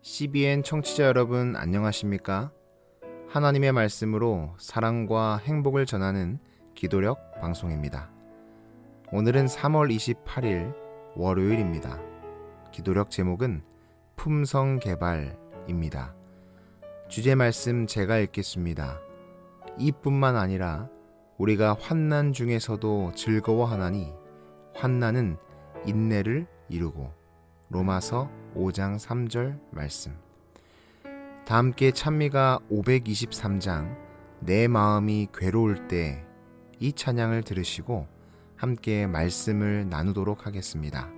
CBN 청취자 여러분 안녕하십니까? 하나님의 말씀으로 사랑과 행복을 전하는 기도력 방송입니다. 오늘은 3월 28일 월요일입니다. 기도력 제목은 품성개발입니다. 주제 말씀 제가 읽겠습니다. 이뿐만 아니라 우리가 환난 중에서도 즐거워하나니 환난은 인내를 이루고. 로마서 5장 3절 말씀. 다 함께 찬미가 523장 내 마음이 괴로울 때 이 찬양을 들으시고 함께 말씀을 나누도록 하겠습니다.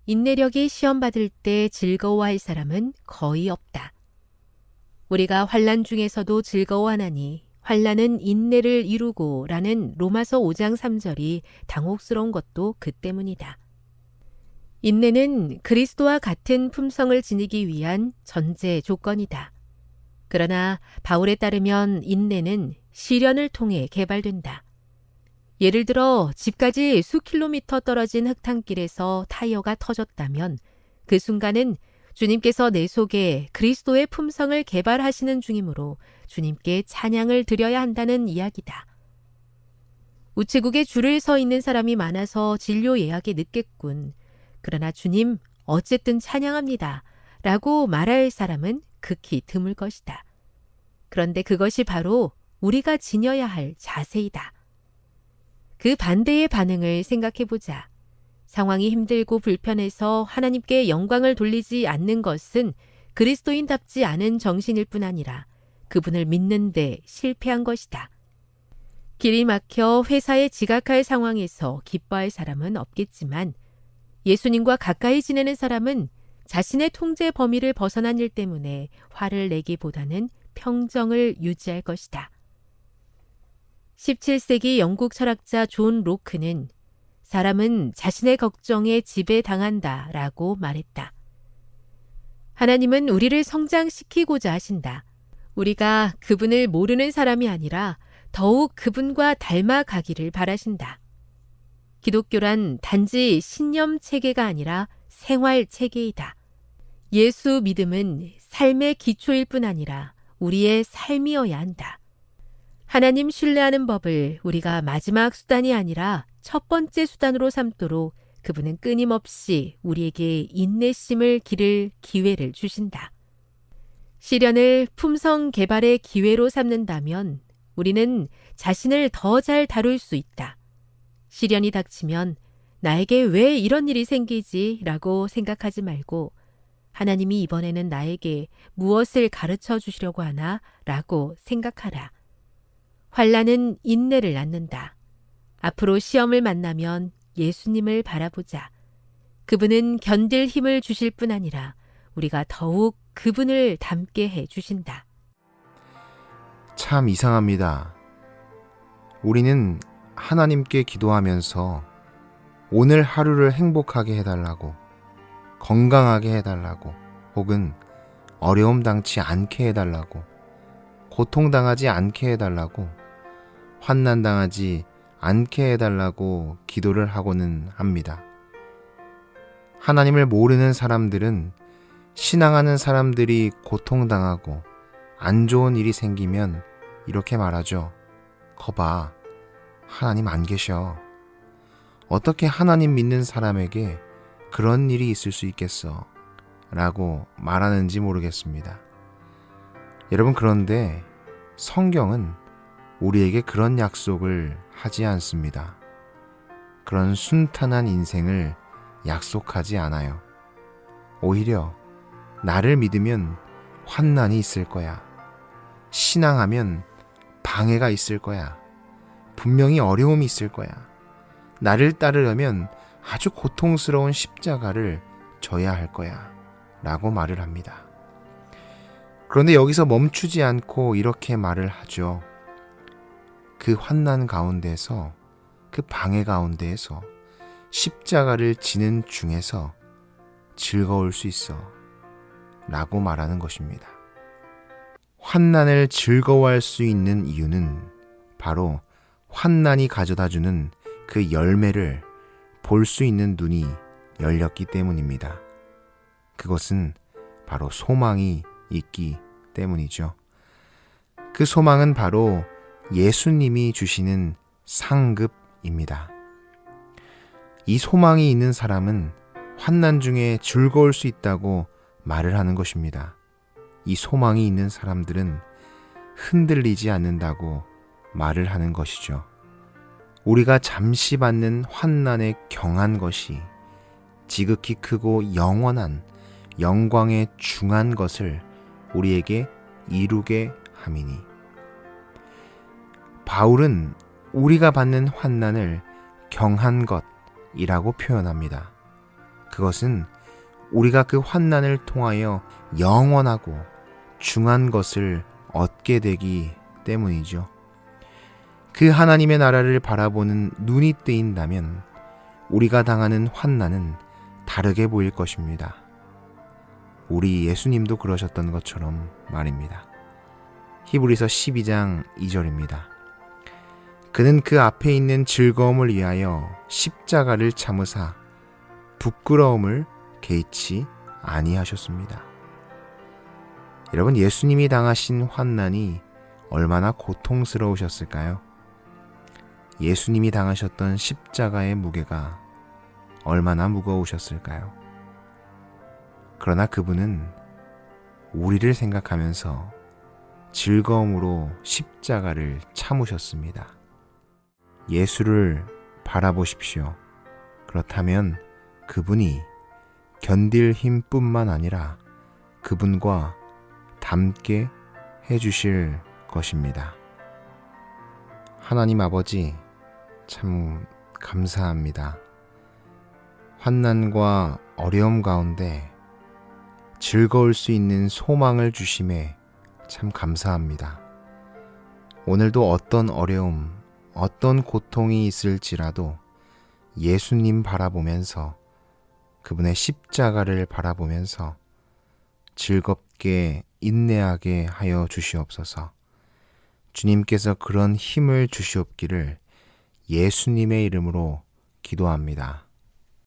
인내력이 시험받을 때 즐거워할 사람은 거의 없다. 우리가 환난 중에서도 즐거워하나니 환난은 인내를 이루고 라는 로마서 5장 3절이 당혹스러운 것도 그 때문이다. 인내는 그리스도와 같은 품성을 지니기 위한 전제 조건이다. 그러나 바울에 따르면 인내는 시련을 통해 개발된다. 예를 들어 집까지 수 킬로미터 떨어진 흙탕길에서 타이어가 터졌다면 그 순간은 주님께서 내 속에 그리스도의 품성을 개발하시는 중이므로 주님께 찬양을 드려야 한다는 이야기다. 우체국에 줄을 서 있는 사람이 많아서 진료 예약이 늦겠군. 그러나 주님, 어쨌든 찬양합니다. 라고 말할 사람은 극히 드물 것이다. 그런데 그것이 바로 우리가 지녀야 할 자세이다. 그 반대의 반응을 생각해보자. 상황이 힘들고 불편해서 하나님께 영광을 돌리지 않는 것은 그리스도인답지 않은 정신일 뿐 아니라 그분을 믿는데 실패한 것이다. 길이 막혀 회사에 지각할 상황에서 기뻐할 사람은 없겠지만 예수님과 가까이 지내는 사람은 자신의 통제 범위를 벗어난 일 때문에 화를 내기보다는 평정을 유지할 것이다. 17세기 영국 철학자 존 로크는 사람은 자신의 걱정에 지배당한다 라고 말했다. 하나님은 우리를 성장시키고자 하신다. 우리가 그분을 모르는 사람이 아니라 더욱 그분과 닮아가기를 바라신다. 기독교란 단지 신념 체계가 아니라 생활 체계이다. 예수 믿음은 삶의 기초일 뿐 아니라 우리의 삶이어야 한다. 하나님 신뢰하는 법을 우리가 마지막 수단이 아니라 첫 번째 수단으로 삼도록 그분은 끊임없이 우리에게 인내심을 기를 기회를 주신다. 시련을 품성 개발의 기회로 삼는다면 우리는 자신을 더 잘 다룰 수 있다. 시련이 닥치면 나에게 왜 이런 일이 생기지? 라고 생각하지 말고 하나님이 이번에는 나에게 무엇을 가르쳐 주시려고 하나? 라고 생각하라. 환난은 인내를 낳는다. 앞으로 시험을 만나면 예수님을 바라보자. 그분은 견딜 힘을 주실 뿐 아니라 우리가 더욱 그분을 닮게 해 주신다. 참 이상합니다. 우리는 하나님께 기도하면서 오늘 하루를 행복하게 해달라고, 건강하게 해달라고, 혹은 어려움 당치 않게 해달라고, 고통당하지 않게 해달라고, 환난당하지 않게 해달라고 기도를 하고는 합니다. 하나님을 모르는 사람들은 신앙하는 사람들이 고통당하고 안 좋은 일이 생기면 이렇게 말하죠. 거봐, 하나님 안 계셔. 어떻게 하나님 믿는 사람에게 그런 일이 있을 수 있겠어? 라고 말하는지 모르겠습니다. 여러분, 그런데 성경은 우리에게 그런 약속을 하지 않습니다. 그런 순탄한 인생을 약속하지 않아요. 오히려 나를 믿으면 환난이 있을 거야. 신앙하면 방해가 있을 거야. 분명히 어려움이 있을 거야. 나를 따르려면 아주 고통스러운 십자가를 져야 할 거야. 라고 말을 합니다. 그런데 여기서 멈추지 않고 이렇게 말을 하죠. 그 환난 가운데서, 그 방해 가운데에서, 십자가를 지는 중에서 즐거울 수 있어. 라고 말하는 것입니다. 환난을 즐거워할 수 있는 이유는 바로 환난이 가져다주는 그 열매를 볼 수 있는 눈이 열렸기 때문입니다. 그것은 바로 소망이 있기 때문이죠. 그 소망은 바로 예수님이 주시는 상급입니다. 이 소망이 있는 사람은 환난 중에 즐거울 수 있다고 말을 하는 것입니다. 이 소망이 있는 사람들은 흔들리지 않는다고 말을 하는 것이죠. 우리가 잠시 받는 환난에 경한 것이 지극히 크고 영원한 영광에 중한 것을 우리에게 이루게 함이니. 바울은 우리가 받는 환난을 경한 것이라고 표현합니다. 그것은 우리가 그 환난을 통하여 영원하고 중한 것을 얻게 되기 때문이죠. 그 하나님의 나라를 바라보는 눈이 뜨인다면 우리가 당하는 환난은 다르게 보일 것입니다. 우리 예수님도 그러셨던 것처럼 말입니다. 히브리서 12장 2절입니다. 그는 그 앞에 있는 즐거움을 위하여 십자가를 참으사 부끄러움을 개의치 아니하셨습니다. 여러분, 예수님이 당하신 환난이 얼마나 고통스러우셨을까요? 예수님이 당하셨던 십자가의 무게가 얼마나 무거우셨을까요? 그러나 그분은 우리를 생각하면서 즐거움으로 십자가를 참으셨습니다. 예수를 바라보십시오. 그렇다면 그분이 견딜 힘뿐만 아니라 그분과 닮게 해주실 것입니다. 하나님 아버지, 참 감사합니다. 환난과 어려움 가운데 즐거울 수 있는 소망을 주심에 참 감사합니다. 오늘도 어떤 어려움, 어떤 고통이 있을지라도 예수님 바라보면서, 그분의 십자가를 바라보면서 즐겁게 인내하게 하여 주시옵소서. 주님께서 그런 힘을 주시옵기를 예수님의 이름으로 기도합니다.